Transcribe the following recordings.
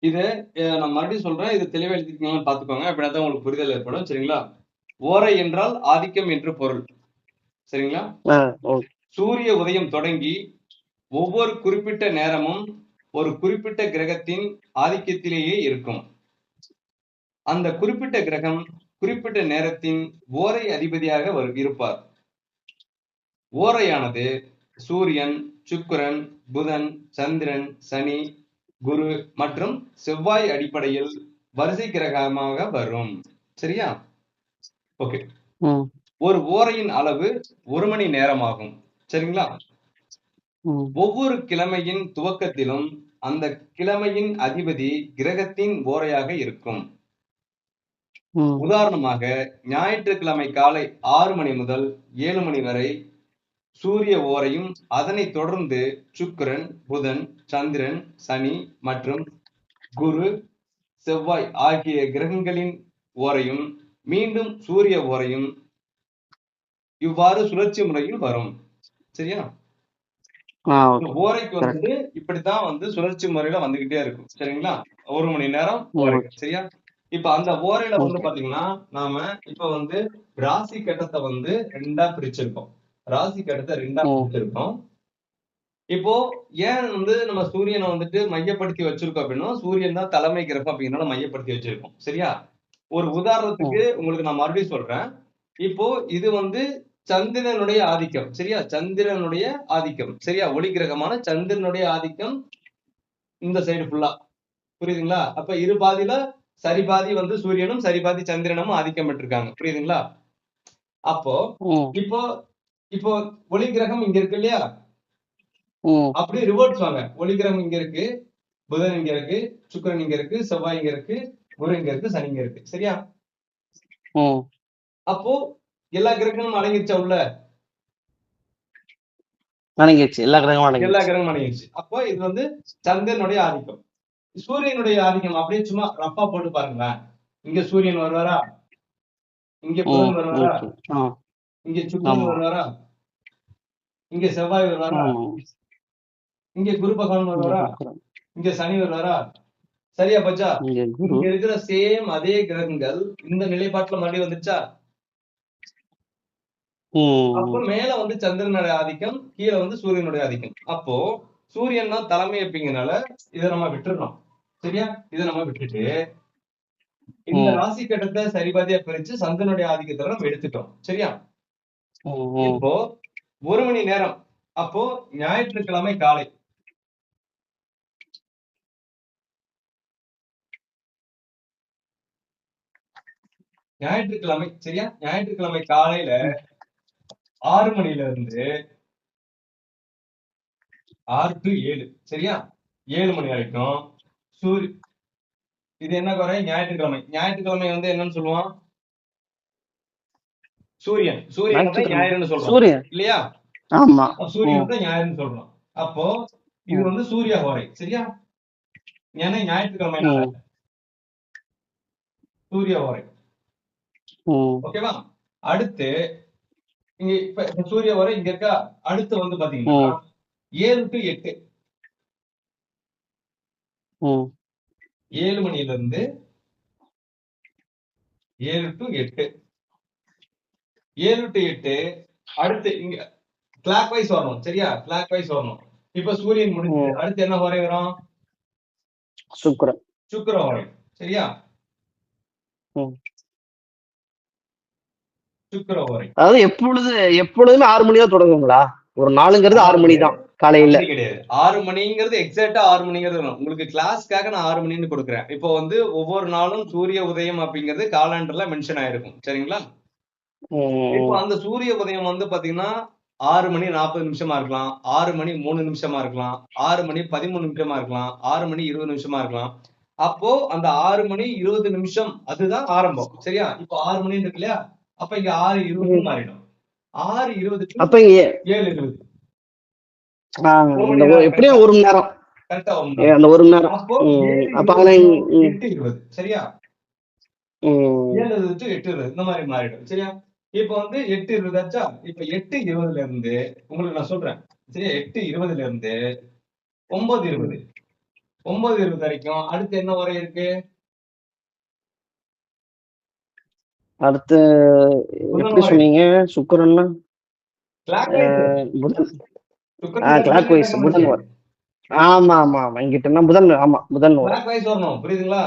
இத நான் மறுபடியும் சொல்றேன். இது தெளிவா எழுதிருக்கீங்களான்னு பார்த்துக்கோங்க. அப்படின்னா தான் உங்களுக்கு புரிதல் ஏற்படும். சரிங்களா? ஓரை என்றால் ஆதிக்கம் என்று பொருள். சரிங்களா? ஓகே. சூரிய உதயம் தொடங்கி ஒவ்வொரு குறிப்பிட்ட நேரமும் ஒரு குறிப்பிட்ட கிரகத்தின் ஆதிக்கத்திலேயே இருக்கும். அந்த குறிப்பிட்ட கிரகம் குறிப்பிட்ட நேரத்தின் ஓரை அதிபதியாக இருப்பார். ஓரையானது சூரியன், சுக்கிரன், புதன், சந்திரன், சனி, குரு மற்றும் செவ்வாய் அடிப்படையில் வரிசை கிரகமாக வரும். சரியா? ஓகே. ஒரு ஓரையின் அளவு 1 மணி நேரமாகும். சரிங்களா? ஒவ்வொரு கிழமையின் துவக்கத்திலும் அந்த கிழமையின் அதிபதி கிரகத்தின் ஓரையாக இருக்கும். உதாரணமாக ஞாயிற்றுக்கிழமை காலை 6 மணி முதல் 7 மணி வரை சூரிய ஓரையும் அதனைத் தொடர்ந்து சுக்கிரன், புதன், சந்திரன், சனி மற்றும் குரு, செவ்வாய் ஆகிய கிரகங்களின் ஓரையும் மீண்டும் சூரிய ஓரையும் இவ்வாறு சுழற்சி முறையில் வரும். சரியா? ஓரைக்கு வந்து இப்படித்தான் வந்து சுழற்சி முறையில வந்துகிட்டே இருக்கும். சரிங்களா? 1 மணி நேரம் ஓரை. சரியா? இப்ப அந்த ஓரையில வந்து பாத்தீங்கன்னா நாம இப்ப வந்து ராசி கட்டத்தை வந்து 2ஆ பிரிச்சிருக்கோம். ராசி கட்டத்தை 2ஆ பிரிச்சிருக்கோம். இப்போ ஏன் வந்து நம்ம சூரியனை வந்துட்டு மையப்படுத்தி வச்சிருக்கோம் அப்படின்னா, சூரியன் தான் தலைமை கிரகம் அப்படிங்கிறனால மையப்படுத்தி வச்சிருக்கோம். சரியா? ஒரு உதாரணத்துக்கு உங்களுக்கு நான் மறுபடியும் சொல்றேன். இப்போ இது வந்து சந்திரனுடைய ஆதிக்கம். சரியா? சந்திரனுடைய ஆதிக்கம். சரியா? ஒளி கிரகமான சந்திரனுடைய ஆதிக்கம் இந்த சைடு ஃபுல்லா. புரியுதுங்களா? அப்ப இரு பாதியில சரி பாதி வந்து சூரியனும், சரி பாதி சந்திரனும் ஆதிக்கம் பெற்றிருக்காங்க. புரியுதுங்களா? அப்போ இப்போ இப்போ ஒளி கிரகம் இங்க இருக்கு இல்லையா? அப்படியே ரிவர்ஸ் வாங்க. ஒளி கிரகம் இங்க இருக்கு, புதன் இங்க இருக்கு, சுக்கிரன் இங்க இருக்கு, செவ்வாய் இங்க இருக்கு, குரு இங்க இருக்கு, சனி இங்க இருக்கு. சரியா? அப்போ எல்லா கிரகங்களும் அடங்கிருச்சா உள்ள? அடங்கிருச்சு. எல்லா கிரகமும் எல்லா கிரகமும் அடங்கிருச்சு. அப்போ இது வந்து சந்திரனுடைய ஆதிக்கம். சூரியனுடைய ஆதிக்கம் அப்படியே சும்மா ரப்பா போட்டு பாருங்களேன். இங்க சூரியன் வருவாரா? இங்க புதன் வருவாரா? இங்க சுக்கிரன் வருவாரா? இங்க செவ்வாய் வருவாரா? இங்க குரு பகவான் வருவாரா? இங்க சனி வருவாரா? சரியா போச்சா? இங்க இருக்கிற சேம் அதே கிரகங்கள் இந்த நிலைப்பாட்டுல மறுபடியும் வந்துச்சா? அப்ப மேல வந்து சந்திரனுடைய ஆதிக்கம், கீழே வந்து சூரியனுடைய ஆதிக்கம். அப்போ சூரியன் தான் தலைமை அப்படிங்கறனால இதை நம்ம விட்டுறோம். சரியா? இதை நம்ம விட்டுட்டு இந்த ராசி கட்டத்தை சரிபாதியா பிரிச்சு சந்திரனுடைய ஆதிக்கத்தை நம்ம எடுத்துட்டோம். சரியா? இப்போ 1 மணி நேரம். அப்போ ஞாயிற்றுக்கிழமை காலை ஞாயிற்றுக்கிழமை சரியா? ஞாயிற்றுக்கிழமை காலையில 6 மணில இருந்து 6 to 7 சரியா? 7 மணி வரைக்கும் இது என்ன குறை? ஞாயிற்றுக்கிழமை. ஞாயிற்றுக்கிழமை வந்து என்னன்னு சொல்லுவோம்? சூரியன். சூரியன் தான் ஞாயிறுன்னு சொல்றோம். இல்லையா? ஆமா. சூரியன் தான் ஞாயிறுன்னு சொல்றோம். அப்போ இது வந்து சூரிய ஹோரை. சரியா? ஏன்னா ஞாயிற்றுக்கிழமை சூரிய ஹோரை. ஓகேவா? அடுத்து இங்க இப்ப சூரிய ஹோரை இங்க இருக்கா? அடுத்து வந்து பாத்தீங்கன்னா 7 to 8 7 மணில இருந்து 7 to 8 7 to 8 அடுத்து இங்க கிளாக் வைஸ் வரணும். சரியா? கிளாக் வைஸ் வரணும். இப்ப சூரியன் முடிஞ்சு அடுத்து என்ன ஹோரை வரும்? சுக்கிர ஹோரை. சரியா? சுக்கிர ஹோரை. அதாவது எப்பொழுதுமே 6 மணி தான் தொடங்குங்களா? ஒரு நாளுங்கிறது 6 மணி தான் காலையில. கிடையாது. 6 மணிங்கிறது எக்ஸாக்டா 6 மணிங்கிறது வரும். உங்களுக்கு கிளாஸ்க்காக நான் 6 மணின்னு கொடுக்குறேன். இப்போ வந்து ஒவ்வொரு நாளும் சூரிய உதயம் அப்படிங்கிறது காலண்டர்ல மென்ஷன் ஆயிருக்கும். சரிங்களா? இப்போ அந்த சூரிய உதயம் வந்து பாத்தீங்கன்னா 6 மணி 40 நிமிஷமா இருக்கலாம், 6 மணி 3 நிமிஷமா இருக்கலாம், 6 மணி 13 நிமிஷமா இருக்கலாம், 6 மணி 20 நிமிஷமா இருக்கலாம். அப்போ அந்த 6 மணி 20 நிமிஷம் அதுதான் ஆரம்பம். சரியா? இப்போ 6 மணி இருக்கு இல்லையா? அப்ப இங்க 6:20 மாறிடும். 6:20 அப்ப 7:20 எப்படியும் 1 மணி நேரம். கரெக்டா அந்த 1 மணி நேரம். அப்ப 8:20 சரியா? 7:20 to 8:20 இந்த மாதிரி மாறிடும். சரியா? இப்ப வந்து 8:20 ஆச்சா? இப்ப 8:20ல இருந்து உங்களுக்கு நான் சொல்றேன். சரியா? 8:20ல இருந்து 9:20 9:20 வரைக்கும். அடுத்து என்ன உரை இருக்கு? அடுத்து புதன் எப்படி உரை. சொன்னீங்க? சுக்கிரன்னா கிளாக் வைஸ். புதன். சுக்கிரன் கிளாக் புதன் என்ன வைஸ் புதன் கணக்கு? வரும். ஆமா ஆமா ஆமா, இங்கிட்டனா புதன். ஆமா, புதன் வரும். கிளாக் வைஸ் வரணும். புரியுதுங்களா?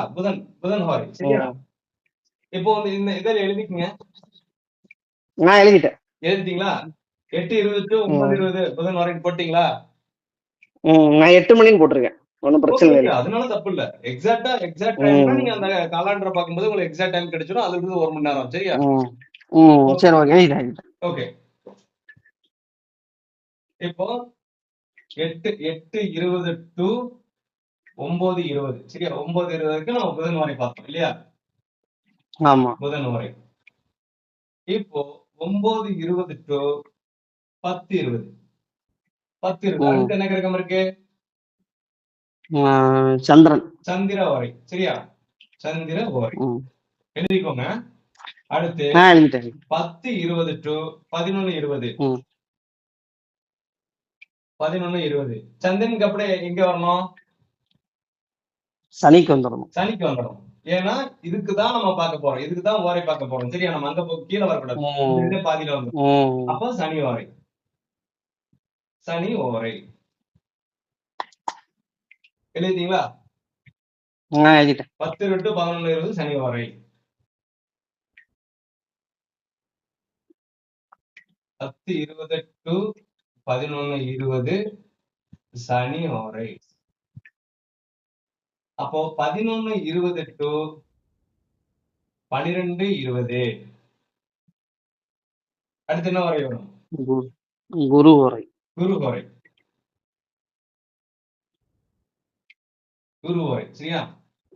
புதன் ஹோரை. சரியா? இப்போ வந்து இந்த இதில் எழுதிக்கங்க. நான் எழுதிட்டேன். எழுதிட்டீங்களா? 8:20 to 9:20 புதன் ஹோரை போட்டீங்களா? நான் 8 மணின்னு போட்டிருக்கேன். ஒன்றும் பிரச்சனை ஓகே, இல்லை. அதனால தப்பு இல்ல. எக்ஸாக்ட் டைம்னா நீங்க அந்த காலாண்டரை பார்க்கும்போது உங்களுக்கு எக்ஸாக்ட் டைம் கிடைச்சிடும். அதுல இருந்து 1 மணி நேரம். சரியா? சரி, ஓகே, எழுதிட்டேன். ஓகே. இப்போ 8:20 to 9:20. சரியா? 9:20 வரைக்கும் நம்ம புதன் வரை பார்த்தோம் இல்லையா? ஆமா, புதன் வரை. இப்போ 9:20 to 10:20. 10:20 அடுத்து என்ன கிரகம் இருக்கு? சந்திரன். சந்திர வரை. சரியா? சந்திர வரை எழுதிக்கோங்க. அடுத்து 10:20 to 11:20. 11:20 சந்திரனுக்கு அப்படியே எங்க வரணும்? சனிக்கு வந்துடணும். சனிக்கு வந்துடும். ஏன்னா இதுக்குதான் நம்ம பார்க்க போறோம். இதுக்குதான் ஓரை பார்க்க போறோம். சரியா? நம்ம அங்க கீழே வரக்கூடாது. பாதியில வந்து அப்போ சனி ஓரை. சனி ஓரை எழுதிட்டீங்களா? 10 to 11:20 சனி ஓரை. 10:20 to 11:20 சனி ஓரை. அப்போ 11:20 to 12:20 அடுத்து என்ன வரை வரும்? குரு வரை. குரு வரை. குரு வரை. சரியா?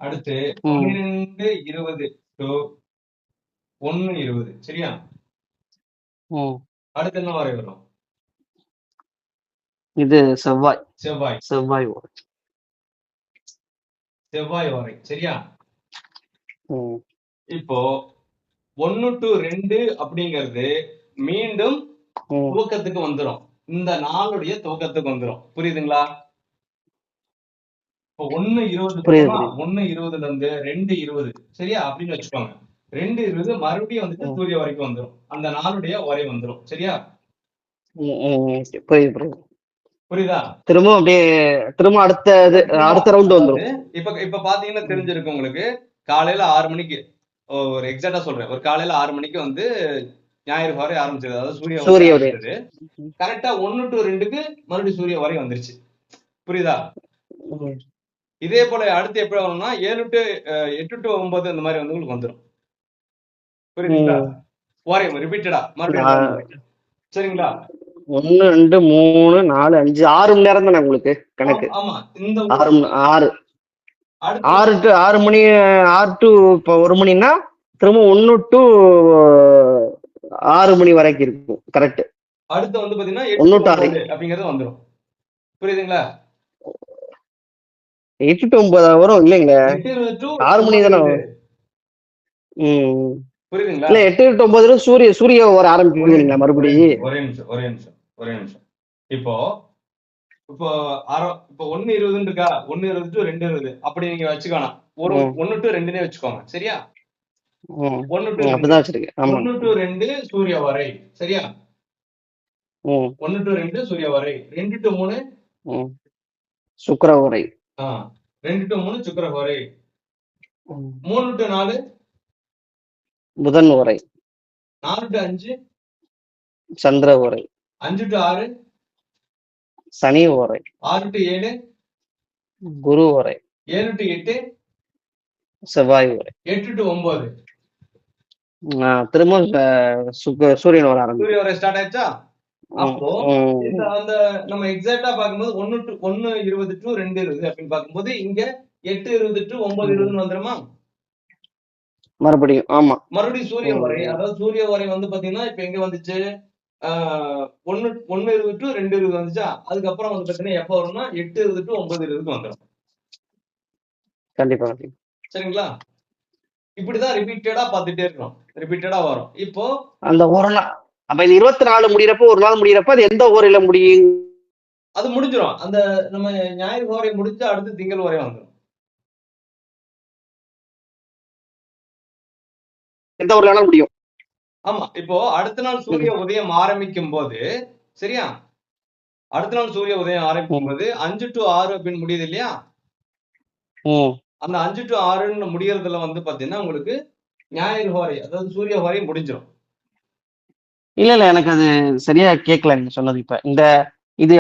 அடுத்து 12:20 to 1:20. சரியா? அடுத்து என்ன வரை வரும்? இது செவ்வாய். செவ்வாய். செவ்வாய் வரை. செவ்வாய் வரை. சரியா? இப்போ 1 to 2 அப்படிங்கிறது மீண்டும் துவக்கத்துக்கு வந்துடும். இந்த நாளுடைய துவக்கத்துக்கு வந்துடும். புரியுதுங்களா? இப்போ 1:20 இருந்து 2:20. சரியா? அப்படின்னு வச்சுக்கோங்க. 2:20 மறுபடியும் வந்துட்டு சூரிய வரைக்கும் வந்துடும். அந்த நாளுடைய உரை வந்துடும். சரியா? புரியுதா? திரும்ப அடுத்த ரவுண்ட் வந்துடும். இப்ப பாத்தீங்கன்னா தெரிஞ்சிருக்கு உங்களுக்கு. காலையில 6 மணிக்கு ஒரு எக்ஸாக்டா சொல்றேன். ஒரு காலையில 6 மணிக்கு வந்து ஞாயிறு வரை ஆரம்பிச்சது. அதாவது சூரிய வரை கரெக்டா 1 to 2க்கு மறுபடியும் சூரிய வரை வந்துருச்சு. புரியுதா? இதே போல அடுத்து எப்படி வரும்னா 8 to 9 இந்த மாதிரி வந்து உங்களுக்கு வந்துடும். புரியுதுங்களா? ஒரே ரிப்பீட்டடா மறுபடியும். சரிங்களா? 1 2 3 4 5 6 மணி நேரம் தானே உங்களுக்கு கணக்கு? ஆமா, இந்த 6 மணி 6 to இப்போ 1 மணின்னா திரும்ப 1 to 6 மணி வரைக்கும் இருக்கும். கரெக்ட். அடுத்து வந்து பாத்தீங்கன்னா 1 to 9 அப்படிங்கிறது வந்துடும். புரியுதுங்களா? 8 to 9 வரும் இல்லைங்களா? 6 மணி தானே. புரியுதுங்களா? இல்ல 8 to 9 சூரிய வர ஆரம்பிக்குவீங்களா மறுபடியும்? ஒரே நிமிஷம். இப்போ 1:20 இருக்கா? 1:20 to 2:20 அப்படி நீங்க வச்சுக்கணும். 1 to 2னே வச்சுக்கோங்க. சரியா? 1 to 2 சூரிய வரை. சரியா? 1 to 2 சூரிய வரை. 2 to 3 சுக்கிர வரை. 2 to 3 சுக்கிர வரை. 3 to 4 புதன் வரை. 4 to 5 சந்திர வரை. 5 to 6 சனி வரை. 6 to 7 குரு வரை. 7 to 8 செவ்வாய் வரை. 8 to 9 திரும்ப சூரியன் வர ஆரம்பிச்சு. சூரிய வரை ஸ்டார்ட் ஆயிடுச்சா? அப்போ அந்த நம்ம எக்ஸாக்டா பார்க்கும்போது 1:20 to 2:20 அப்படின்னு பார்க்கும்போது இங்க 8:20 to 9:20 வந்துருமா? மறுபடியும். ஆமா, மறுபடியும் சூரிய வரை. அதாவது சூரிய வரை வந்து பாத்தீங்கன்னா இப்ப எங்க வந்துச்சு? 1:20 to 2:20 வந்துச்சா? அதுக்கப்புறம் வந்து பாத்தீங்கன்னா எப்ப வரும்னா 8:20 to 9:20 வந்துடும். கண்டிப்பா. சரிங்களா? இப்படிதான் ரிப்பீட்டடா பார்த்துட்டே இருக்கணும். ரிப்பீட்டடா வரும். இப்போ அந்த ஒரு நாள் அப்ப 24 முடியறப்ப ஒரு நாள் முடியறப்ப அது எந்த ஓரையில முடியும்? அது முடிஞ்சிடும். அந்த நம்ம ஞாயிறு ஓரை முடிச்சு அடுத்து திங்கள் ஓரை வந்துடும். எந்த ஒரு நாளும் முடியும். ஆமா. இப்போ அடுத்த நாள் சூரிய உதயம் ஆரம்பிக்கும் போது சரியா? அடுத்த நாள் சூரிய உதயம் ஆரம்பிக்கும் போது 5 to 6 அப்படின்னு முடியுது இல்லையா? அந்த 5 to 6ன்னு முடியறதுல வந்து பாத்தீங்கன்னா உங்களுக்கு ஞாயிறு ஹோரை அதாவது சூரிய ஹோரை முடிஞ்சிடும். இல்ல எனக்கு அது சரியா கேட்கல நீங்க சொன்னது. இப்ப இந்த இது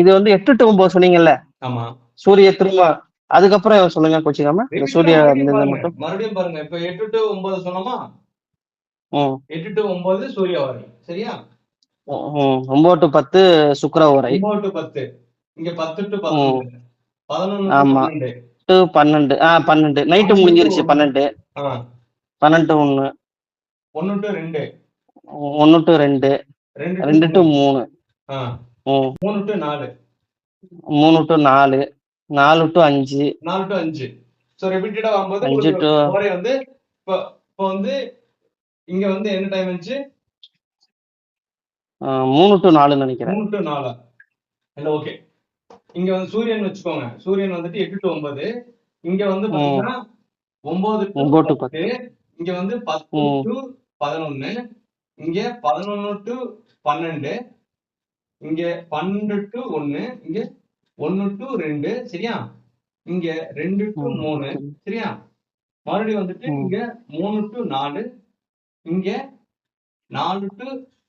இது வந்து 8 to 9 சொன்னீங்கல்ல? ஆமா. சூரிய திரும்ப அதுக்கப்புறம் சொல்லுங்க கோச்சிக்காம. இந்த சூரிய மட்டும் மறுபடியும் பாருங்க. இப்ப 8 to 9 சொன்னோமா? 8 to 9 சூரிய ஓரை. சரியா? 9 to 10 சுக்கிர ஓரை. 9 to 10. இங்க 10 to 11. 11 ஆமா. 12. 12. நைட்டு முடிஞ்சிருச்சு 12. 12 to 1. 1 to 2. 1 to 2. 2 to 3. 3 to 4. 3 to 4. 4 to 5. 4 to 5. So ரிப்பீட்டடா வரும்போது ஓரை வந்து இப்போ வந்து இங்க வந்து என்ன டைம் இருந்துச்சு? 3 to 4 நினைக்கிறேன். 3 to 4. இல்ல ஓகே. இங்க வந்து சூரியன் வச்சுக்கோங்க. சூரியன் வந்துட்டு 8 to 9. இங்க வந்து பாத்தீங்கன்னா 9 to 10. இங்க வந்து 10 to 11. இங்க 11 to 12. இங்க 12 to 1. இங்க 1 to 2. சரியா? இங்க 2 to 3. சரியா? மறுபடியும் வந்துட்டு இங்க 3 to 4. இங்க 4 to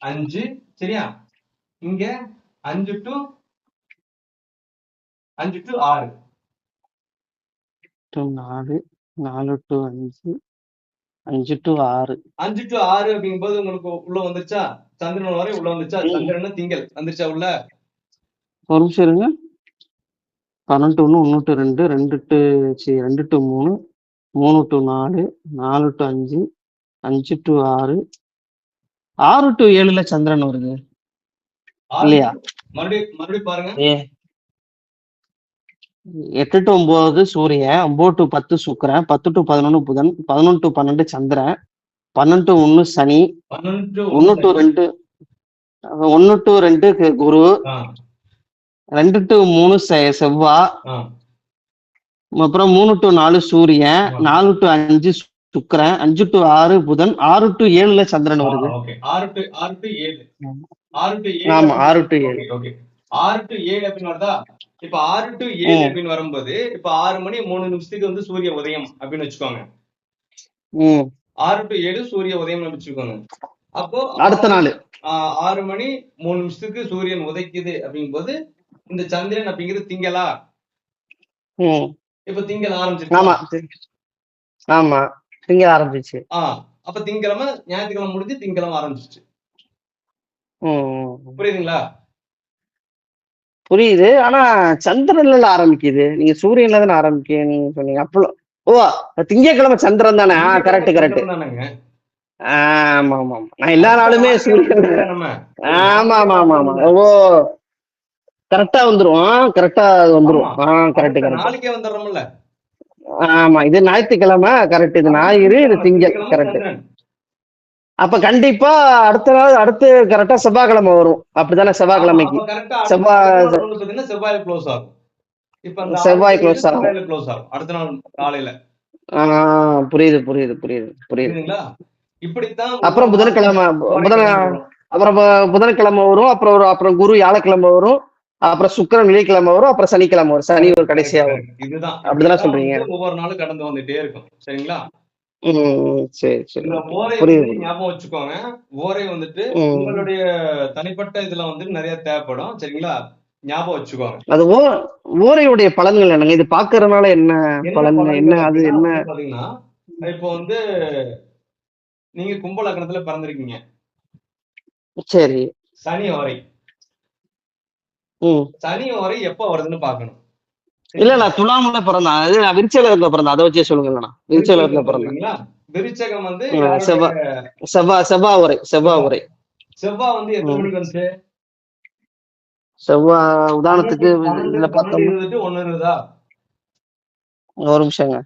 5. சரியா? இங்க 5 to 6. 4 to 4. 4 to 5. 5 to 6. 5 to 6 அப்படிங்கும்போது உங்களுக்கு உள்ள வந்துருச்சா? சந்திரன் வரை உள்ள வந்துருச்சா? சந்திரன் திங்கள் வந்துருச்சா உள்ள? ஒரு நிமிஷம் இருங்க. 12 to 1, 1 to 2, 2 to 3, 3 to 4, 4 to 5, 5 to 6, 6 to 7ல சந்திரன் வருது இல்லையா? மறுபடியும் பாருங்க. 8 to 9 சூரியன், 9 to 10 சுக்கிரன், 10 to 11 புதன், 11 to 12 Chandran, 12 to 1 Shani, 1 to 2 Guru, 2 to 3 செவ்வாய், அப்புறம் 3 to 4 சூரியன், 4 to 5 சுக்கிரன், 5 to 6 புதன், 6 to 7ல சந்திரன் வருது. 6 to 7. 6 to 7. ஆமா 6 to 7. 6 to 7 அப்படின்னு வருதா? இப்ப 6 to 7 அப்படின்னு வரும்போது இப்ப 6 மணி 3 நிமிஷத்துக்கு வந்து சூரிய உதயம் அப்படின்னு வச்சுக்கோங்க. 6 to 7 சூரிய உதயம் வச்சுக்கோங்க. அப்போ அடுத்த நாள் 6 மணி 3 நிமிஷத்துக்கு சூரியன் உதைக்குது அப்படிங்கும்போது இந்த சந்திரன் அப்படிங்கிறது திங்களா? இப்ப திங்கள் ஆரம்பிச்சிருச்சு. ஆமா ஆமா திங்கள் ஆரம்பிச்சிச்சு. அப்ப திங்கிழமை ஞாயிற்றுக்கிழமை முடிஞ்சு திங்கிழமை ஆரம்பிச்சிச்சு. புரியுதுங்களா? புரியுது. ஆனா சந்திரன்ல ஆரம்பிக்குது. நீங்க சூரியன்ல தானே ஆரம்பிக்கீங்க சொன்னீங்க. அப்போ திங்கட்கிழமை சந்திரன் தானே? Correct correct. ஆமா ஆமா ஆமா. நான் எல்லா நாளுமே சூரியன். ஆமா ஆமா ஆமா ஆமா. ஓ கரெக்டா வந்துரும். கரெக்டா வந்துரும். Correct correct. நாளைக்கே வந்துடுறோம்ல. ஆமா இது ஞாயிற்றுக்கிழமை கரெக்ட். இது ஞாயிறு, இது திங்கள் கரெக்ட். அப்ப கண்டிப்பா அடுத்த நாள் அடுத்து கரெக்டா செவ்வாய்க்கிழமை வரும். அப்படித்தானே? செவ்வாய்க்கிழமைக்கு செவ்வாய் க்ளோஸ் ஆகும். இப்ப செவ்வாய் க்ளோஸ் ஆகும். அடுத்த நாள் காலையில. புரியுது புரியுது புரியுது புரியுது. இப்படித்தான். அப்புறம் புதன்கிழமை அப்புறம் புதன்கிழமை வரும். அப்புறம் குரு வியாழக்கிழமை வரும். அப்புறம் சுக்கிரன் வெள்ளிக்கிழமை வரும். அப்புறம் சனிக்கிழமை வரும். சனி ஒரு கடைசியா வரும். இதுதான் அப்படிதானே சொல்றீங்க? ஒவ்வொரு நாளும் கடந்து வந்துட்டே இருக்கும். சரிங்களா? சரி சரி. ஞாபகம் வச்சுக்கோங்க. ஓரை வந்துட்டு உங்களுடைய தனிப்பட்ட இதுல வந்து நிறைய தேவைப்படும். சரிங்களா? ஞாபகம் வச்சுக்கோங்க. அது ஓரையுடைய பலன்கள் என்னங்க? இது பாக்குறதுனால என்ன பலன்? என்ன அது என்ன பாத்தீங்கன்னா இப்போ வந்து நீங்க கும்ப லக்னத்துல பிறந்திருக்கீங்க. சரி. சனி ஓரை. சனி ஓரை எப்ப வருதுன்னு பாக்கணும். இல்ல நான் துலாம்ல பிறந்தேன். நான் விருச்சகத்துல பிறந்தேன். அதை வச்சே சொல்லுங்க. விருச்சகத்துல பிறந்தேன். விருச்சகம் வந்து செவ்வாய் உரை. செவ்வாய் உரை. செவ்வாய் வந்து எத்தனை மணிக்கு வந்துச்சு? செவ்வாய் உதாரணத்துக்கு இதுல பார்த்தோம். 1:20. ஒரு நிமிஷங்க.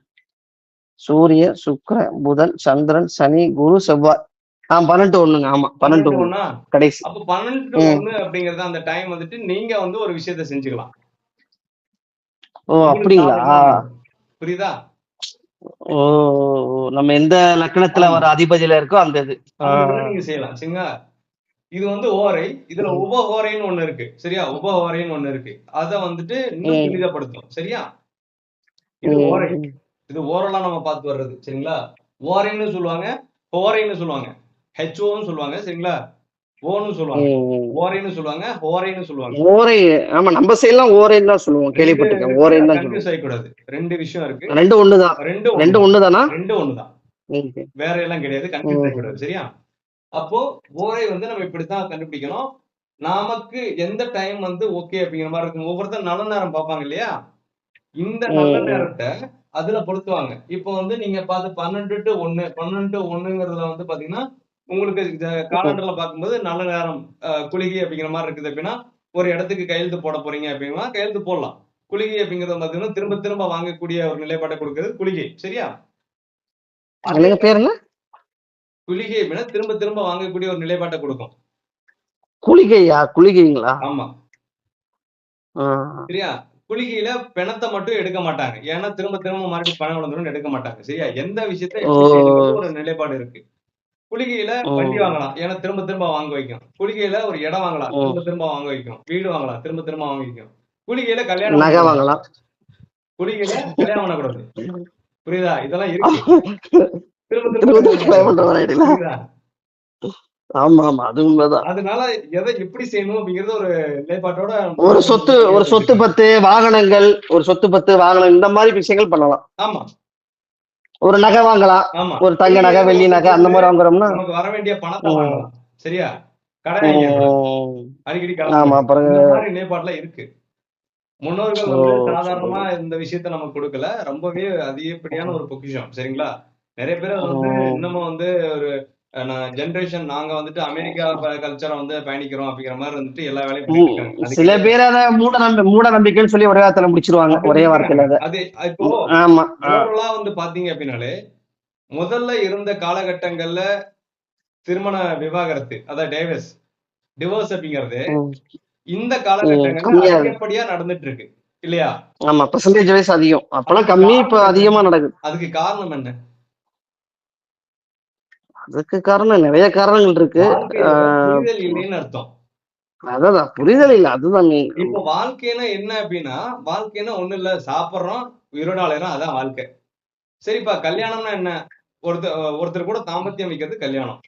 சூரிய, சுக்கிரன், புதன், சந்திரன், சனி, குரு, செவ்வாய். 12:1 ஆமா 12 12:1 ஒண்ணா? கடைசி. அப்ப 12 ம். 1 அப்படிங்கறது அந்த டைம் வந்துட்டு நீங்க வந்து ஒரு விஷயத்த செஞ்சுக்கலாம். ஓ உங்களுக்கு அப்படிங்களா? நாள் இல்லாம இருக்கும். புரியுதா? ஓ நம்ம எந்த லக்னத்துல ஆமா. வர அதிபதியில இருக்கோ அந்த இது. அந்த இதுல நீங்க செய்யலாம். சரிங்களா? இது வந்து ஓரை. இதுல ம். உப ஓரைன்னு ஒண்ணு இருக்கு. சரியா? உப ஓரைன்னு ஒண்ணு இருக்கு. அத வந்துட்டு இன்னும் ம். துரிதப்படுத்தும். சரியா? இது ஓரை. ம். இது ஓரலா நம்ம பார்த்து வர்றது. சரிங்களா? ஓரைன்னு சொல்லுவாங்க. ஹோரைன்னு சொல்லுவாங்க. ஹெச்ஓன்னு சொல்லுவாங்க. சரிங்களா? ஓன்னு சொல்லுவாங்க. ம். ஓரைன்னு சொல்லுவாங்க. ஹோரைன்னு சொல்லுவாங்க. ஓரை. ஆமா நம்ம சைடுலாம் ஓரைன்னு தான் சொல்லுவோம். 2 கேள்விப்பட்டிருக்கேன். இருக்கு. ஓரைன்னு தான் கன்ஃப்யூஸ் சொல்லுவோம். ஆயிக்கூடாது. 2 விஷயம் இருக்கு. 2 ஒண்ணுதான். 2 2 ஒண்ணுதான். ஒண்ணுதானா? 2 ஒண்ணுதான். ஓகே. வேற எல்லாம் கிடையாது. கன்ஃப்யூஸ் ம். ஆயிக்கூடாது. சரியா? அப்போ ஓரை வந்து நம்ம இப்படித்தான் கண்டுபிடிக்கணும். நமக்கு எந்த டைம் வந்து ஓகே அப்படிங்கிற மாரி இருக்கும். ஒவ்வொருத்தரும் நல்ல நேரம் பார்ப்பாங்க இல்லையா? இந்த நல்ல ம். நேரத்த அதுல பொருத்துவாங்க. இப்போ வந்து நீங்க பார்த்து 12 to 1 12 to 1ங்கிறதுல வந்து பார்த்தீங்கன்னா, உங்களுக்கு ம். காலண்டர்ல பார்க்கும்போது நல்ல நேரம் குளிகை அப்படிங்கிற மாரி இருக்குது அப்படின்னா, ஒரு இடத்துக்கு கையெழுத்து போட போறீங்க அப்படின்னா, கையெழுத்து போடலாம். குளிகை அப்படிங்கிறது பார்த்தீங்கன்னா, திரும்ப திரும்ப வாங்கக்கூடிய ஒரு நிலைப்பாட்ட குடுக்குறது குளிகை. சரியா? அதே என்னங்க பேர் என்ன? குளிகை அப்படின்னா திரும்ப திரும்ப வாங்கக்கூடிய ஒரு நிலைப்பாட்ட குடுக்கும். குளிகையா? குளிகைங்களா? ஆமா. ஆ. சரியா? குளிகையில பிணத்த மட்டும் எடுக்க மாட்டாங்க. ஏன்னா திரும்ப திரும்ப மறுபடியும் பணம் விழுந்துரும்னு எடுக்க மாட்டாங்க. சரியா? எந்த விஷயத்த எப்படி செய்யணுங்கிறது ஓ! ஒரு நிலைப்பாடு இருக்கு. குளிகையில வண்டி ம். வாங்கலாம். ஏன்னா திரும்ப திரும்ப வாங்க வைக்கும். குளிகையில ஒரு இடம் வாங்கலாம். ம். திரும்ப திரும்ப வாங்க வைக்கும். வீடு வாங்கலாம். திரும்ப திரும்ப வாங்க வைக்கும். குளிகையில கல்யாணம் நகை பண்ணக்கூடாது. வாங்கலாம். குளிகையில கல்யாணம் பண்ணக்கூடாது. புரியுதா? இதெல்லாம் இருக்கு. திரும்ப திரும்ப திரும்ப திரும்ப கல்யாணம் கல்யாணம் பண்ணக்கூடாது. பண்ற மாரி. புரியுதா? ஆமா, ஆமா. அது உண்மைதான். அதனால எத எப்படி செய்யணும் அப்படிங்கிறது ஒரு நிலைப்பாட்டோட ஒரு முன்னோர்கள் சொத்து வந்து ஒரு கையாண்டு சொத்து வச்சிருக்காங்க. பத்து வாகனங்கள், ஒரு சொத்து பத்து வாகனம் இந்த மாரி விஷயங்கள் பண்ணலாம். ஆமா, ஒரு நகை வாங்கலாம். ஆமா. ஒரு தங்க நகை, குளிகையில வெள்ளி நகை அந்த ஓட்டும்போது மாரி வாங்குறோம்னா நமக்கு வர வேண்டிய பணத்த ம். வாங்கலாம். சரியா? கடன் வாங்கிறக்கூடாது. ம். அடிக்கடி கடன் ஆமா. வாங்கக்கூடாது. பிறகு இந்த மாரி நிலைப்பாடுலாம் இருக்கு. முன்னோர்கள் ஓ! வந்து சூப்பர். சாதாரணமா இந்த விஷயத்த நமக்கு குடுக்கல. ரொம்பவே அதிகப்படியான ஒரு பொக்கிஷம். சரிங்களா? நெறைய பேர் அது வந்து ம். இன்னமும் வந்து ஒரு ஜெனரேஷன் நாங்க வந்துட்டு அமெரிக்கா கல்ச்சர வந்து பயணிக்கிறோம் அப்படிங்கிற மாரி வந்துட்டு எல்லா வேலையும் பண்ணிட்டு ம். இருக்காங்க. அது சில கிடையாது. பேர் அத மூட நம்பிக்கைன்னு சொல்லி ஒரே வார்த்தையில முடிச்சுருவாங்க. அப்படி ஒரே முடிக்கிறாங்க. வார்த்தையில அத. அது இப்போ ஆமா. ஓவராலா வந்து பார்த்தீங்க அப்படின்னாலே, முதல்ல இருந்த காலகட்டங்கள்ல திருமண விவாகரத்து, அதான் டிவோர்ஸ் அப்படிங்கிறது ம். இந்த ம். காலகட்டங்கள்ல கம்மியா இருக்கு. அதிகப்படியா நடந்துட்டு இருக்கு. இல்லையா? ஆமா. பெர்சன்டேஜ் வைஸ் அதிகம். அப்பலாம் அதுக்கு கம்மி. இப்ப காரணம் என்ன? அதிகமா நடக்குது. அதுக்கு காரணம் என்ன? அதுக்கு காரணம் நெறைய காரணங்கள் இருக்கு. ஆ வாழ்க்கையோட புரிதல் இல்லைன்னு அர்த்தம். அதான் புரிதல் இல்ல. அதுதான் மெயின். இப்போ ஆமா. வாழ்க்கைன்னா என்ன அப்டின்னா, வாழ்க்கைன்னா ஒண்ணும் இல்ல. சாப்பிடுறோம், உயிரோட அலையறோம். அதான் வாழ்க்கை. சரிப்பா கல்யாணம்னா என்ன? ஒருத்தர் கூட தாம்பத்தியம் வைக்கிறது கல்யாணம்.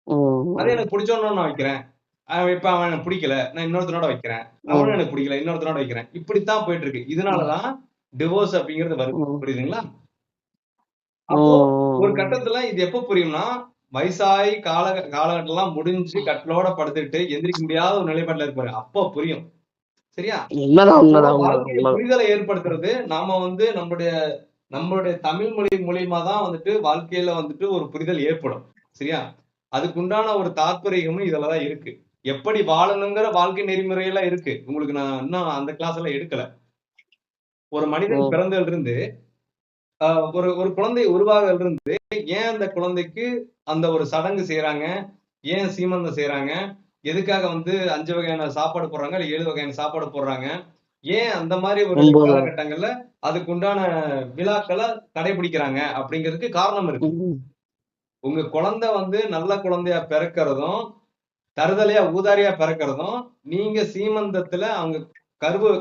அது ம். எனக்கு புடிச்சவனோட நான் வைக்கிறேன். இப்ப அவன் எனக்கு புடிக்கல. நான் இன்னொருத்தனோட வைக்கிறேன். அவனும் ம். எனக்கு புடிக்கல. இன்னொருத்தனோட வைக்கிறேன். இப்படித்தான் போயிட்டு இருக்கு. இதனால ம். தான் டிவோர்ஸ் அப்படிங்கிறது வருது. ம். புரியுதுங்களா? அப்போ ஒரு ம். கட்டத்துல இது எப்ப புரியும்னா, வயசாயி காலகட்டம்லாம் முடிஞ்சு கட்டிலோட படுத்துட்டு எந்திரிக்க முடியாத ஒரு நிலைப்பாட்டுல இருப்பாரு. அப்போ புரியும். சரியா? உண்மதான், அப்போ உண்மதான், உண்மதான், வாழ்க்கையில உண்மதான். புரிதலை ஏற்படுத்துறது, நாம வந்து நம்முடைய நம்மளுடைய தமிழ் மொழி மூலியமா தான் வந்துட்டு வாழ்க்கையில வந்துட்டு ஒரு புரிதல் ஏற்படும். சரியா? அதுக்குண்டான ஒரு தாத்பரியமும் இதுல தான் இருக்கு. எப்படி வாழணுங்கிற வாழ்க்கை நெறிமுறையெல்லாம் இருக்கு. உங்களுக்கு நான் இன்னும் அந்த கிளாஸ் எல்லாம் எடுக்கல. ஒரு மனிதன் ம். பிறந்ததிலிருந்து அ ஒரு ஒரு குழந்தை உருவாகுறதிலிருந்து ஏன் அந்த குழந்தைக்கு அந்த ஒரு சடங்கு செய்றாங்க? ஏன் சீமந்தம் செய்றாங்க? எதுக்காக வந்து 5 வகையான சாப்பாடு போடுறாங்க? இல்ல 7 வகையான சாப்பாடு போடுறாங்க? ஏன் அந்த மாரி ஒரு உண்மதான். காலகட்டங்கள்ல அதுக்குண்டான விழாக்கள கடைபிடிக்கிறாங்க? அப்படிங்கிறதுக்கு காரணம் இருக்கு. ம். உங்க குழந்தை வந்து நல்ல குழந்தையா பிறக்கறதும், தறுதலையா ஊதாரியா பிறக்கறதும், நீங்க சீமந்தத்துல அவங்க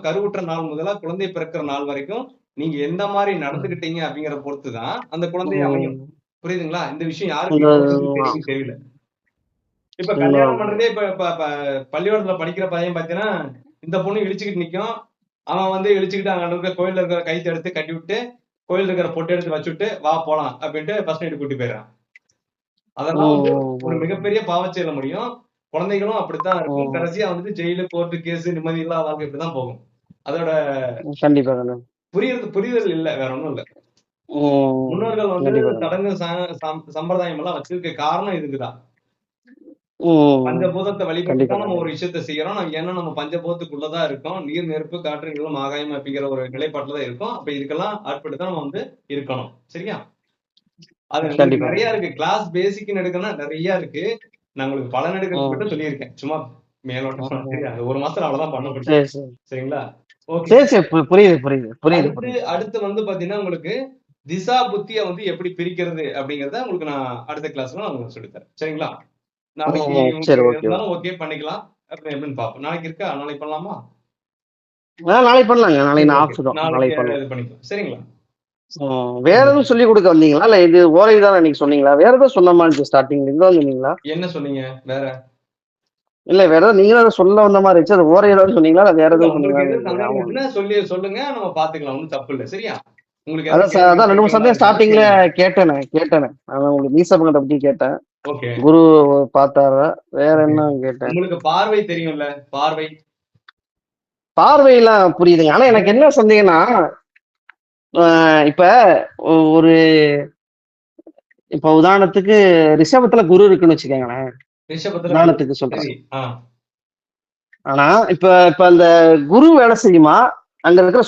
கருவுற்ற நாள் முதலா குழந்தை பிறக்கிற நாள் வரைக்கும், நீங்க எந்த மாரி நடந்துக்கிட்டீங்க அப்படிங்கிறத பொறுத்து தான் அந்த குழந்தை அமையும். ம். புரியுதுங்களா? இந்த விஷயம் யாருக்கு இந்த இவ்வளவு தூரம் தெரியும்னு தெரியல. இப்ப கல்யாணம் உண்மதான். பண்றதே இப்ப இப்ப ப பள்ளிக்கூடத்துல படிக்கிற பையன் பார்த்தீங்கன்னா, இந்த பொண்ணு இழிச்சுக்கிட்டு நிக்கும். அவன் வந்து இழிச்சுக்கிட்டு அங்க இருக்க கோயில்ல இருக்கிற கயித்த எடுத்து கட்டிவிட்டு, கோயில்ல இருக்கிற பொட்டு எடுத்து வச்சுட்டு, "வா போலாம்" அப்படின்ட்டு ஃபர்ஸ்ட் நைட் கூட்டிட்டு போயிடுறான். அதெல்லாம் வந்து ம். ஒரு ம். மிகப்பெரிய பாவச் செயல முடியும். குழந்தைகளும் அப்படித்தான் இருக்கும். ம். கடைசியா வந்துட்டு ஜெயிலு, கோர்ட்டு கேஸ் நிம்மதி இல்லாத வாழ்க்கை இப்படித்தான் போகும். அதோட கண்டிப்பா, கண்டிப்பா. புரிதல் இல்ல. வேற ஒண்ணும் இல்ல. ம். முன்னோர்கள் வந்து கண்டிப்பா, கண்டிப்பா. சடங்கு சம்பிரதாயம் எல்லாம் வச்சிருக்க காரணம் இதுக்குதான். ம். பஞ்சபூதத்த வழிபட்டு கண்டிப்பா, தான் நம்ம கண்டிப்பா. ஒரு விஷயத்த செய்யறோம். ஏன்னா நம்ம பஞ்சபூதத்துக்குள்ள தான் இருக்கோம். நீர், நெருப்பு, காற்று, நிலம், ஆகாயம் அப்படிங்கிற ஒரு நிலைப்பாட்டுல தான் இருக்கோம். அப்ப இதுக்கெல்லாம் ஆட்பட்டு தான் நம்ம வந்து இருக்கணும். சரியா? அது உங்களுக்கு கண்டிப்பா. நிறைய இருக்கு. கிளாஸ் பேசிக்னு எடுக்கணும்னா நிறைய இருக்கு. நான் உங்களுக்கு பலன் எடுக்கிறது மட்டும் சொல்லியிருக்கேன். சும்மா மேலோட்டமா. சரியா? அது 1 மாசத்துல அவ்வளவுதான் பண்ண முடியும். சரி, சரி. சரிங்களா? ஓகே. சரி, சரி. புரியுது, புரியுது, புரியுது, அடுத்து புரியுது. அடுத்து வந்து பாத்தீங்கன்னா, உங்களுக்கு திசா புத்திய வந்து எப்படி பிரிக்கிறது அப்படிங்கிறத உங்களுக்கு நான் அடுத்த கிளாஸ்ல நான் உங்களுக்கு சொல்லித் தரேன். சரிங்களா? நாளைக்கு சரி, உங்களுக்கு ஓகே. இருந்தாலும் ஓகே பண்ணிக்கலாம். அப்புறம் எப்படின்னு பார்ப்போம். நாளைக்கு இருக்கா? நாளைக்கு பண்ணலாமா? நாளைக்கு பண்ணலாங்க. நாளைக்கு சரி நான் ஓகே. ஆஃப் தான். நாளைக்கு நாளைக்கு பண்ணலாம். இது பண்ணிக்கலாம். சரிங்களா? வேற எதுவும் சொல்லிக் கொடுக்க வந்தீங்களா? இல்ல இது ஓலை தான் அன்னைக்கு சொன்னீங்களா? வேற ஏதோ சொன்ன மாதிரி இருந்துச்சு ஸ்டார்டிங்ல. இதுதான் சொன்னீங்களா? என்ன சொன்னீங்க வேற? இல்ல வேற ஏதாவது நீங்களும் அதை சொல்ல வந்த மாதிரி இருந்துச்சு. அது ஓரை ஏதாவது சொன்னீங்களா? இல்ல வேற இல்ல எதுவும் உங்களுக்கு சொன்னீங்களான்னு எது எனக்கு சந்தேகம் ஞாபகம் இல்ல. இருந்துச்சுன்னா சொல்லுங்க. நம்ம பாத்துக்கலாம். ஒண்ணும் தப்பு இல்ல. சரியா? உங்களுக்கு ஏதாவது அதான் கேள்வி 2 3 கேட்கிற மாதிரி சந்தேகம் இருந்தாலும் ஸ்டார்டிங்ல கேளுங்க. கேட்டேனே. அதான் உங்களுக்கு மீசப்பங்கத்தை பத்தி கேட்டேன். ஓகே. குரு பார்த்தாரா? வேற ஓகே. என்ன கேட்டேன்? உங்களுக்கு பார்வை தெரியும்ல? பார்வை. பார்வையெல்லாம் புரியுதுங்க. ஆனா எனக்கு என்ன சந்தேகம்னா, இப்ப ஒரு இப்ப உதாரணத்துக்கு ரிஷபத்துல குரு இருக்குன்னு வச்சுக்கோங்களேன். ரிஷபத்துல குரு. உதாரணத்துக்கு சொல்றேன். சரி. ஆனா இப்ப இப்ப அந்த குரு வேலை செய்யுமா? அங்க இருக்கிற